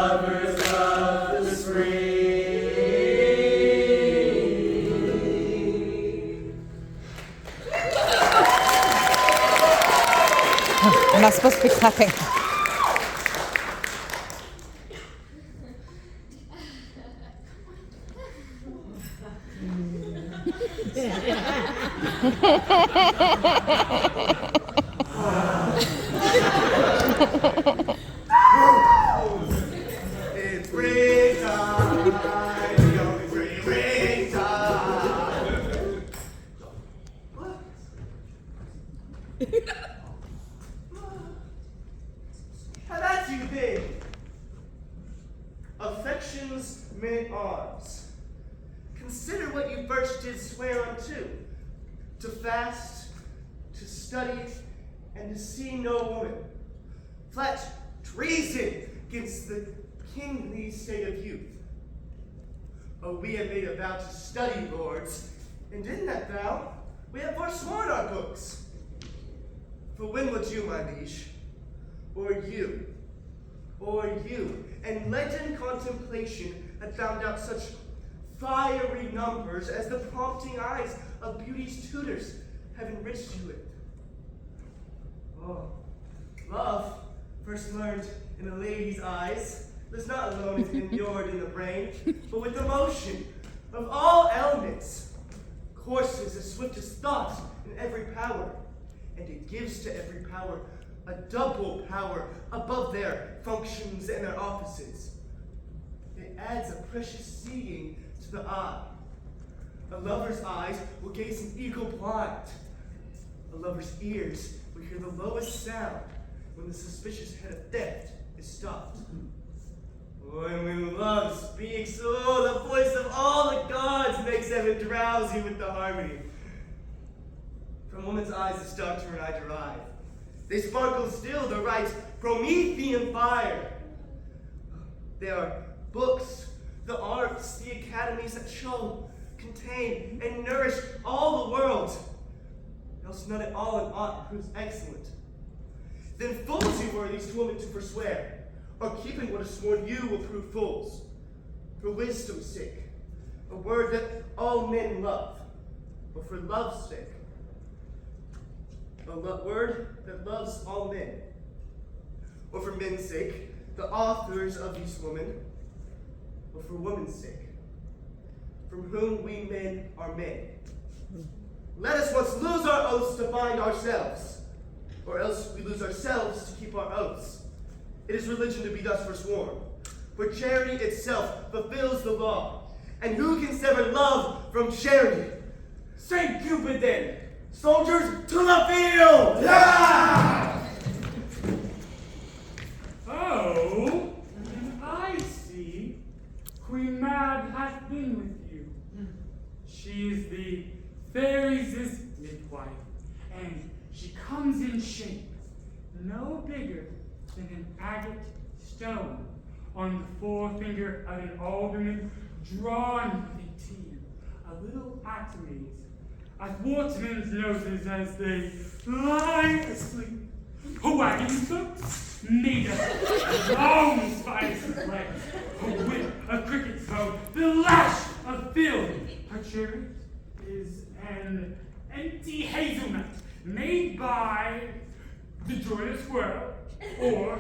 lovers of the spring. I'm not supposed to be clapping. It's springtime, young springtime. What? How that's you big? Affections meant arms. Consider what you first did swear unto. To fast, to study, and to see no woman. Flat treason against the kingly state of youth. Oh, we have made a vow to study, lords, and in that vow, we have forsworn our books. For when would you, my liege, or you, and legend contemplation had found out such fiery numbers as the prompting eyes of beauty's tutors have enriched you with? Oh, love, first learned in a lady's eyes, lives not alone immured in the brain, but with the motion of all elements, courses as swift as thought in every power, and it gives to every power a double power above their functions and their offices. It adds a precious seeing to the eye. A lover's eyes will gaze in eagle blind. A lover's ears will hear the lowest sound when the suspicious head of theft is stopped. Oh, and when love speaks, oh, the voice of all the gods makes heaven drowsy with the harmony. From woman's eyes this doctrine I derive. They sparkle still the right Promethean fire. They are books, the arts, the academies that show, contain, and nourish all the world. Else none at all in aught proves excellent. Then fools you were these women to forswear, or keeping what is sworn you will prove fools. For wisdom's sake, a word that all men love, or for love's sake, a word that loves all men, or for men's sake, the authors of these women, or for woman's sake, from whom we men are made. Let us once lose our oaths to bind ourselves, or else we lose ourselves to keep our oaths. It is religion to be thus forsworn, for charity itself fulfills the law, and who can sever love from charity? Saint Cupid then, soldiers to the field! Yeah! Oh, I see. Queen Mab hath been with you. She is the fairies' midwife, and she comes in shape no bigger than an agate stone on the forefinger of an alderman drawn with a tear, a little atomies athwart men's noses as they lie asleep. Her wagon books made of long spider's legs, her whip a cricket's bone, the lash of film. Her chariot is an empty hazelnut made by the joyous squirrel or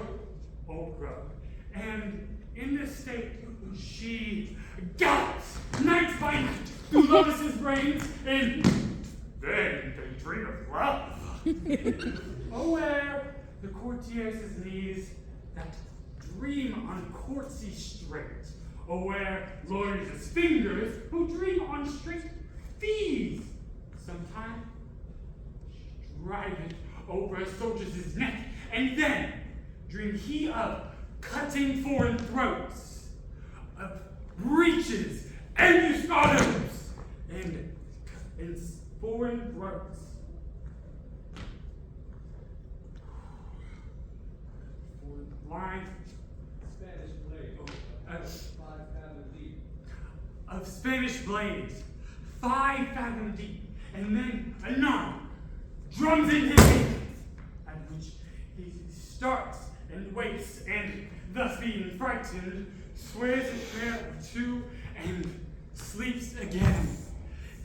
old crow. And in this state, she gallops night by night through Lotus's brains, and then they dream of love. Oh, where the courtiers' knees that dream on courtsy straight, or where lawyers' fingers who dream on straight fees, sometimes drive it over a soldier's neck, and then dream he of cutting foreign throats, of breaches and muscados, and foreign throats. Foreign blind. Spanish blade, 5 fathom deep. Of Spanish blades, 5 fathom deep, and then anon drums in his hands, at which he starts and waits, and thus being frightened, swears a prayer or two and sleeps again.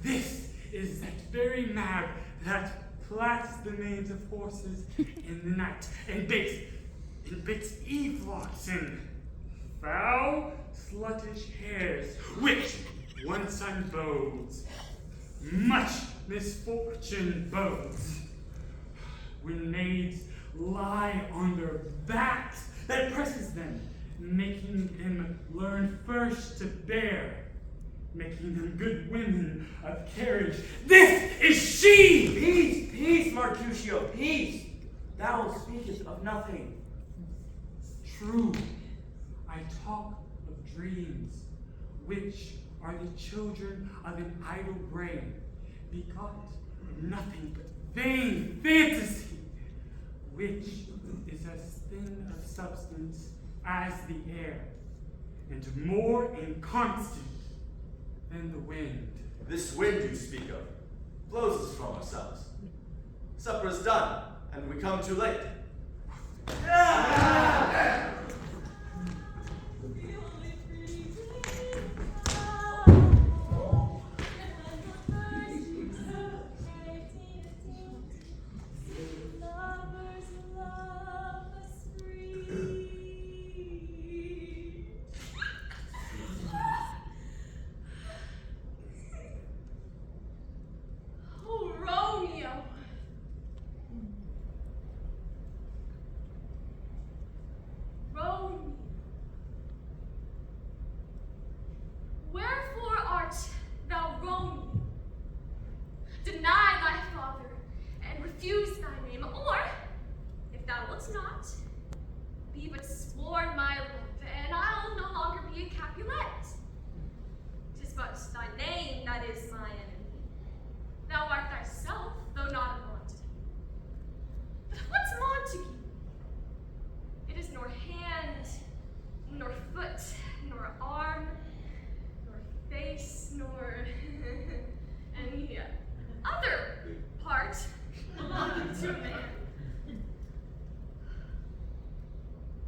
This is that very mab that plats the manes of horses in the night and bakes evelocks and foul, sluttish hairs, which once unbodes, much misfortune bodes. When maids lie on their backs, that presses them, making them learn first to bear, making them good women of carriage. This is she! Peace, peace, Mercutio, peace! Thou speakest of nothing. True, I talk of dreams, which are the children of an idle brain, begot of nothing but vain fantasy, which is as thin of substance as the air, and more inconstant than the wind. This wind you speak of blows us from ourselves. Supper is done, and we come too late. Oh, Romeo! Romeo! Wherefore art thou Romeo? Deny thy father, and refuse thy name, or, if thou wilt not, be but sworn my love, and I'll no longer be a Capulet. 'Tis but thy name that is my enemy. Thou art thyself, though not a Montague. But what's Montague? It is nor hand, nor foot, nor arm, nor face, nor any other part belonging to man.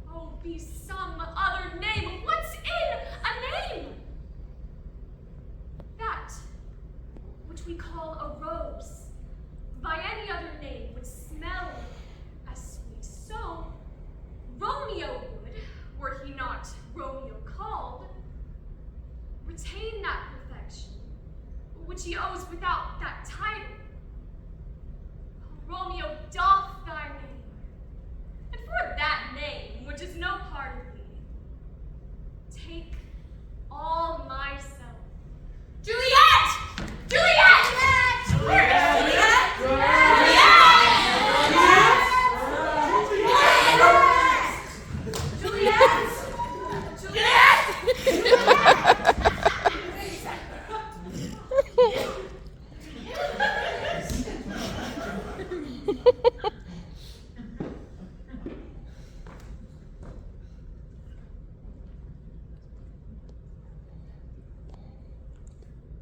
Oh, be some other name. What's in a name? That which we call a rose, by any other name would smell as sweet. So, Romeo would, were he not Romeo called, retain that perfection, which he owes without that title. Romeo doth thy name, and for that name, which is no part of thee, take all myself. Juliet! Juliet! Juliet!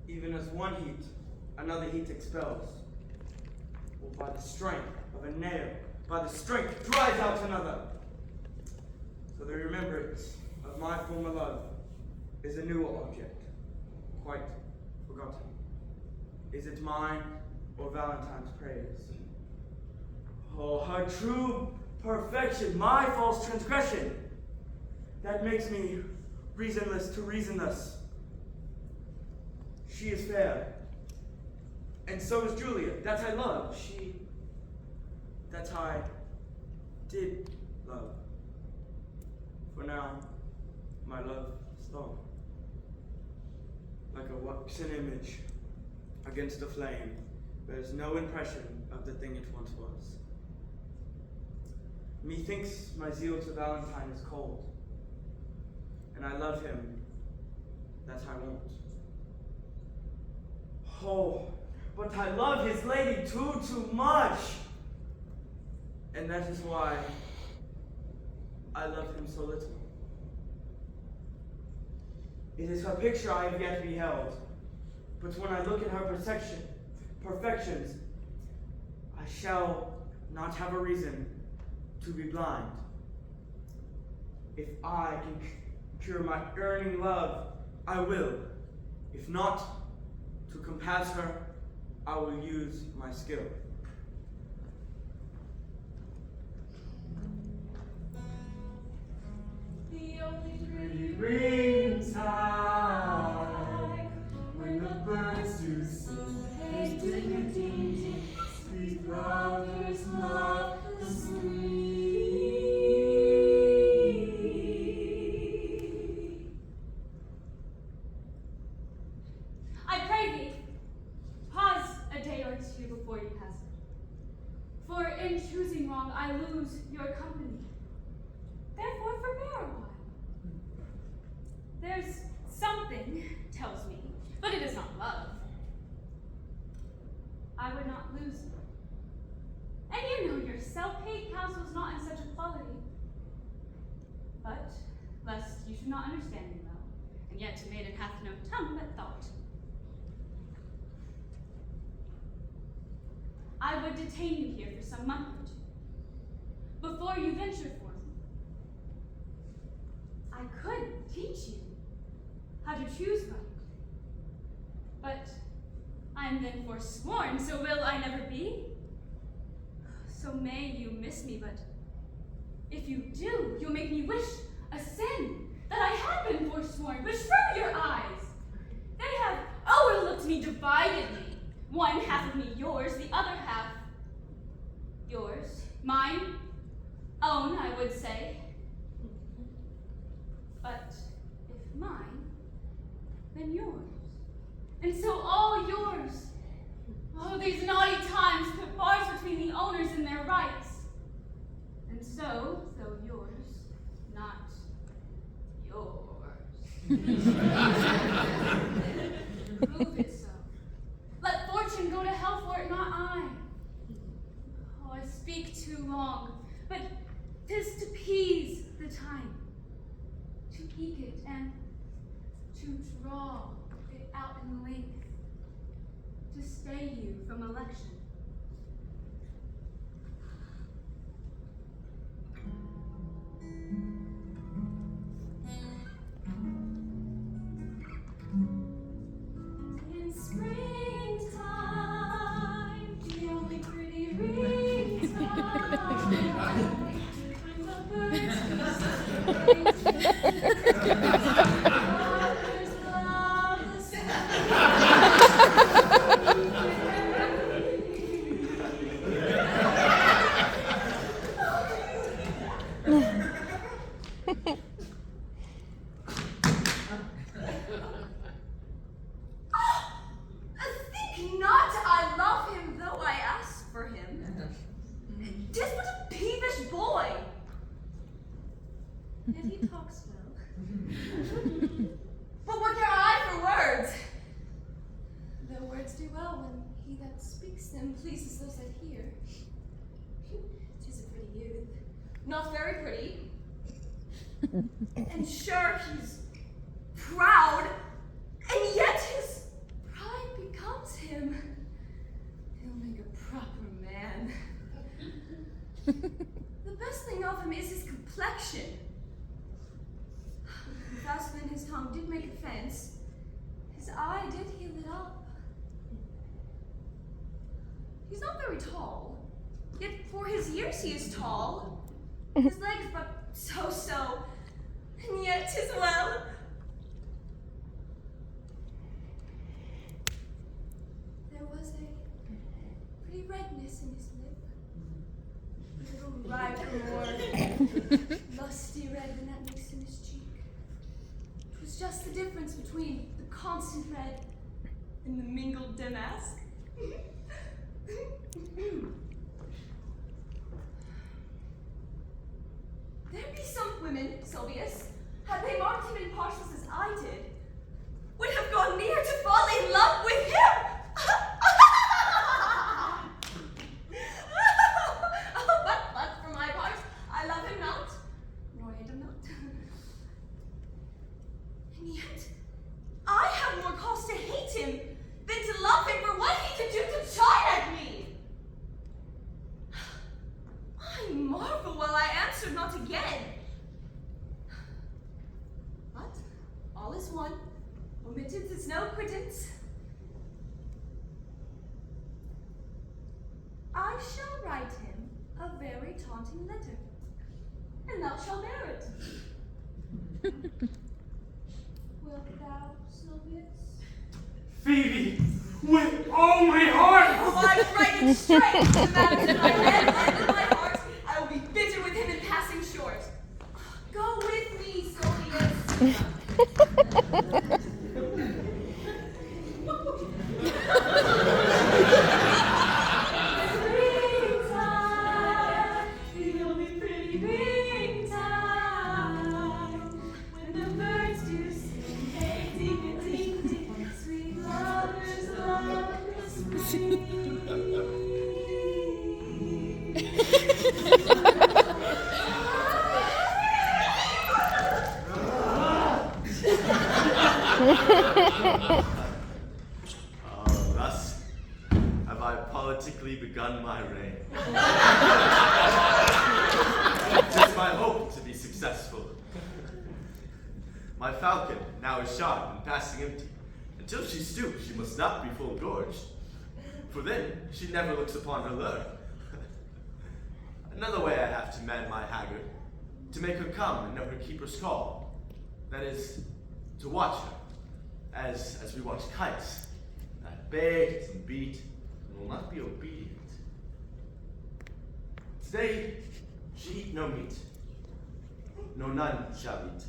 Even as one heat, another heat expels. Or by the strength of a nail, by the strength drives out another. So the remembrance of my former love is a new object, quite forgotten. Is it mine or Valentine's praise? Oh, her true perfection, my false transgression, that makes me reasonless to reasonless. She is fair, and so is Julia. That I love. That I did love. For now, my love is gone. Like a waxen image against a flame, bears no impression of the thing it once was. Methinks my zeal to Valentine is cold, and I love him that I won't. Oh, but I love his lady too much. And that is why I love him so little. It is her picture I have yet beheld, but when I look at her perfections, I shall not have a reason to be blind. If I can cure my yearning love, I will. If not, to compass her, I will use my skill. The only pretty Springtime, when the birds do sing, there's dignity, sweet lovers love the sweet. I pray thee, pause a day or two before you pass it. For in choosing wrong, I lose your company. Therefore, forbear a while. There's something, tells me, but it is not love. I would not lose you. And you know yourself, hate counsels not in such equality. But, lest you should not understand me well, and yet a maiden hath no tongue but thought. I would detain you here for some month or two, before you venture forth. I could teach you how to choose right, but I am then forsworn, so will I never be. So may you miss me, but if you do, you'll make me wish a sin that I had been forsworn, which from your eyes, they have overlooked me dividedly. One half of me yours, the other half yours, mine, own, I would say. But if mine, then yours. And so all yours. Oh, these naughty times put bars between the owners and their rights. And so, though yours, not yours. Prove it so. Let fortune go to hell for it, not I. Oh, I speak too long, but 'tis to appease the time. To eke it and to draw it out in length, to stay you from election. In springtime, the only pretty ringtime, when the birds think not I love him, though I ask for him. 'Tis but a peevish boy. Yet he talks well. But what care I for words? Though words do well when he that speaks them pleases those that hear. 'Tis a pretty youth, not very pretty. And sure he's proud, and yet his pride becomes him. He'll make a proper man. The best thing of him is his complexion. Fast when his tongue did make offense, his eye did heal it up. He's not very tall, yet for his years he is tall. His legs but so, and yet 'tis well. There was a pretty redness in his lip, a little riper, more lusty red than that makes in his cheek. 'Twas just the difference between the constant red and the mingled damask. There be some women, Sylvius, had they marked him in parcels as I did, would have gone near to fall in love with him. but for my part, I love him not, nor hate him not. And yet, I have more cause to hate him than to love him for what he could do to chide at me. I marvel while I answer not again. is one. Omittance is no quittance. I shall write him a very taunting letter, and thou shalt bear it. Wilt thou, Sylvius? Phoebe, with all my heart! Oh, I write it straight to the matter in my head and in my heart. I will be bitter with him in passing short. Go with me, Sylvius. Springtime, the only pretty springtime, when the birds do sing, hey, ding a ding ding, sweet lovers love the spring. Thus have I politically begun my reign. It is my hope to be successful. My falcon now is shod and passing empty. Until she stoops, she must not be full gorged, for then she never looks upon her lure. Another way I have to man my haggard, to make her come and know her keeper's call. That is, to watch her, as we watch kites, that bait and beat, and will not be obedient. Today, she eat no meat, no none shall eat.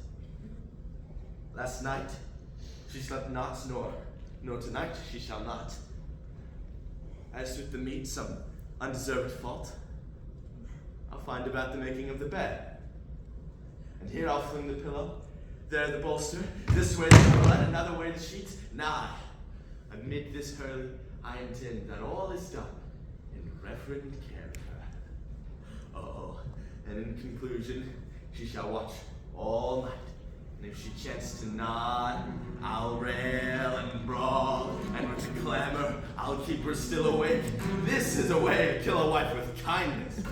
Last night, she slept not, nor tonight she shall not. As with the meat, some undeserved fault, I'll find about the making of the bed. And here I'll fling the pillow, there the bolster, this way the pillow, and another way the sheets. Now, amid this hurly, I intend that all is done in reverent care of her. Oh, and in conclusion, she shall watch all night. And if she chance to nod, I'll rail and brawl, and with a clamor, I'll keep her still awake. This is a way to kill a wife with kindness.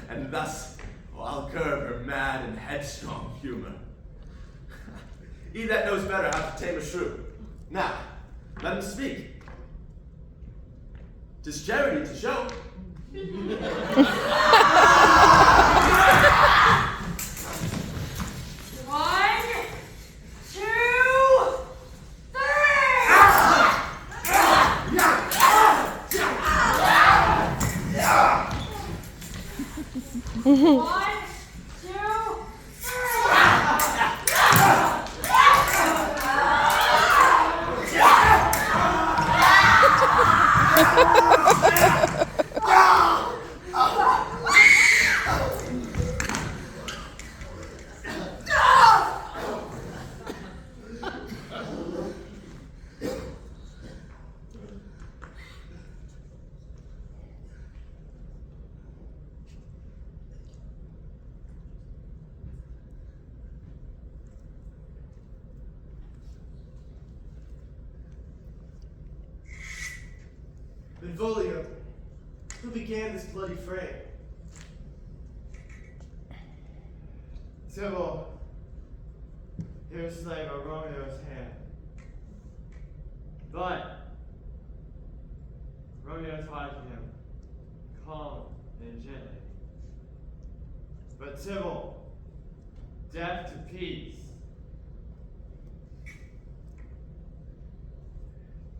And thus, I'll curb her mad and headstrong humor. He that knows better how to tame a shrew. Now, let him speak. 'Tis charity to show. One, two, three. One, two, Benvolio, who began this bloody fray? Tybalt, here is slain by Romeo's hand. But Romeo tied him, calm and gently. But Tybalt, deaf to peace,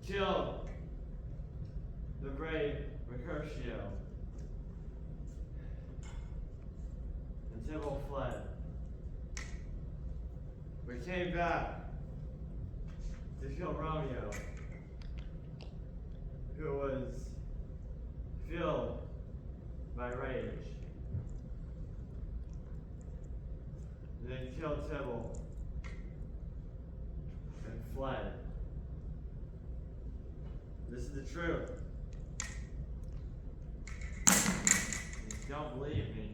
killed the brave Mercutio. And Tybalt fled. We came back to kill Romeo, who was filled by rage. And then killed Tybalt and fled. This is the truth. If you don't believe me,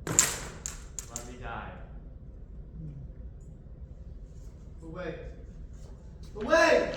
let me die. Away! Away!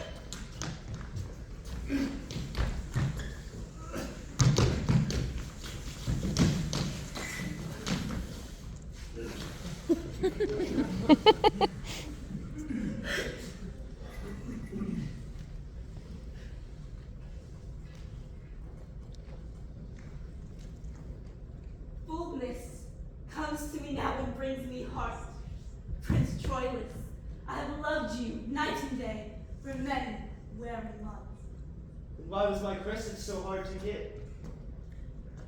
I have loved you night and day for many weary months. Then why was my crescent so hard to get?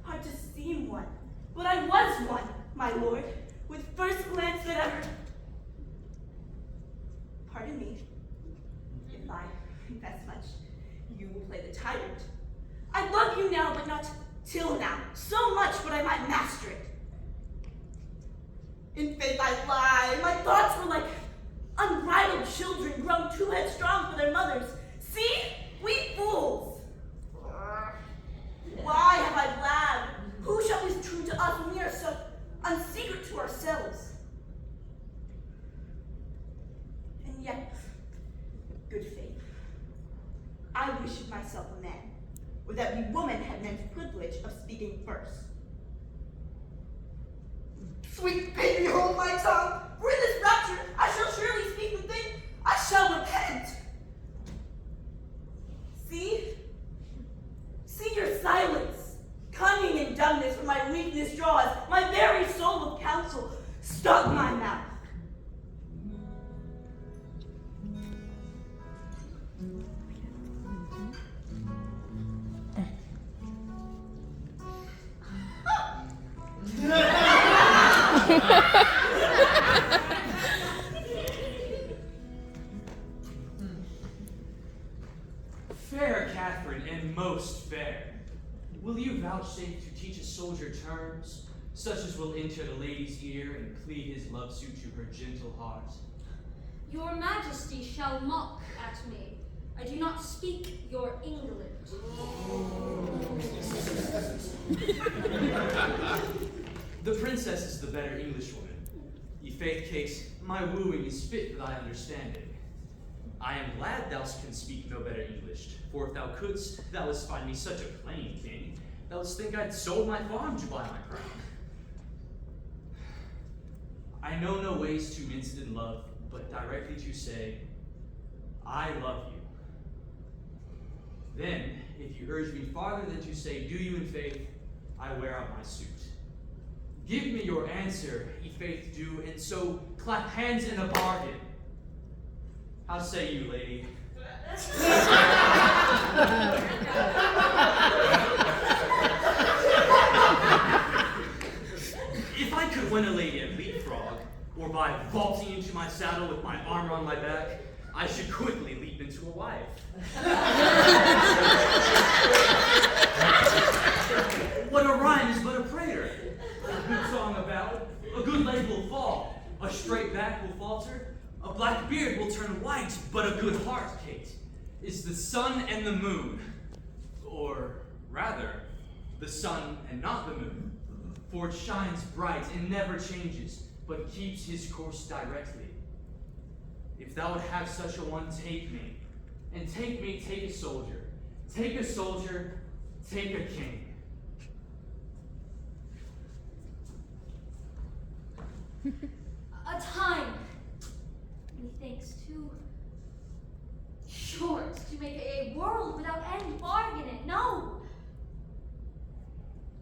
Hard to seem one, but I was one, my lord, with first glance that ever. Pardon me, if I confess much, you will play the tyrant. I love you now, but not till now, so much but I might master it. In faith I lie, my thoughts were like unbridled children grown too headstrong for their mothers. See, we fools. Why have I blabbed? Who shall be true to us when we are so unsecret to ourselves? And yet, good faith, I wish myself a man, or that we women had men's privilege of speaking first. Sweet baby, hold my tongue, for in this rapture I shall surely speak the thing I shall repent. See your silence, cunning and dumbness from my weakness draws, my very soul of counsel, stop my mouth. Fair Catherine, and most fair, will you vouchsafe to teach a soldier terms, such as will enter the lady's ear and plead his love suit to her gentle heart? Your Majesty shall mock at me. I do not speak your England. The princess is the better Englishwoman. Ye faith case, my wooing is fit for thy understanding. I am glad thou canst speak no better English, for if thou couldst, thou wouldst find me such a plain king, thou wouldst think I'd sold my farm to buy my crown. I know no ways to mince it in love, but directly to say, I love you. Then, if you urge me farther than to say, do you in faith, I wear out my suit. Give me your answer, ye faith do, and so clap hands in a bargain. How say you, lady? If I could win a lady at leapfrog, or by vaulting into my saddle with my armor on my back, I should quickly leap into a wife. What a rhyme is but a prayer. A good song about, a good leg will fall, a straight back will falter, a black beard will turn white, but a good heart, Kate, is the sun and the moon. Or rather, the sun and not the moon, for it shines bright and never changes, but keeps his course directly. If thou would have such a one, take me, and take me, take a soldier. Take a soldier, take a king. A time, methinks, too short to make a world without any bargain in. No,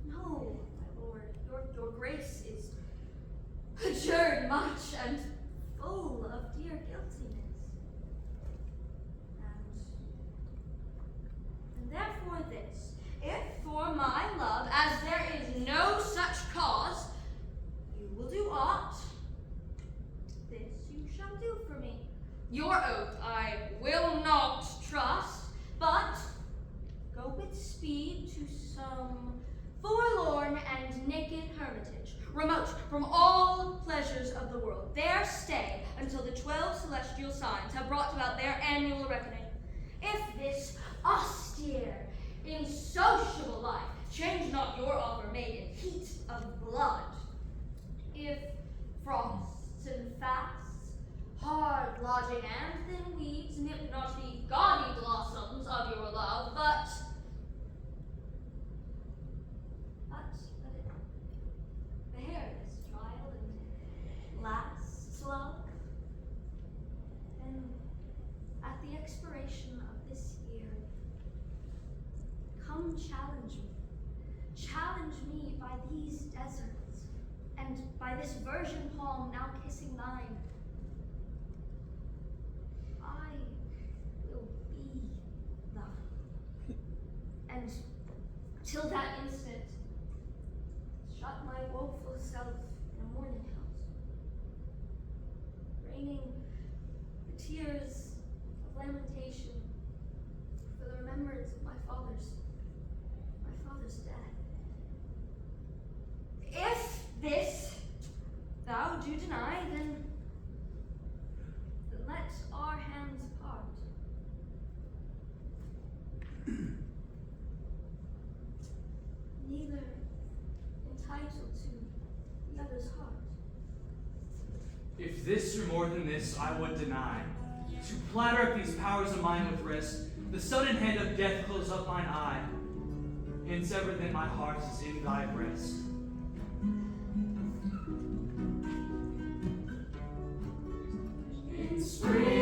my lord, your grace is adjured much and full of dear guiltiness. And therefore this, if for my love, as there is no such cause, you will do aught, this you shall do for me. Your oath I will not trust, but go with speed to some forlorn and naked hermitage, remote from all pleasures of the world. There stay until the 12 celestial signs have brought about their annual reckoning. If this austere, insociable life change not your offer made in heat of blood, if frosts and fasts, hard lodging and thin weeds nip not the gaudy blossoms of your love, but let it bear this trial and last love. And at the expiration of this year, come challenge me. Challenge me by these deserts, and by this virgin palm now kissing mine. till that instant, shut my woeful self in a mourning house, raining the tears of lamentation for the remembrance of my father's death. If this thou do deny, then let our hands part. Neither entitled to the other's heart. If this or more than this I would deny, to platter up these powers of mine with wrist, the sudden hand of death close up mine eye, hence ever then my heart is in thy breast. In spring.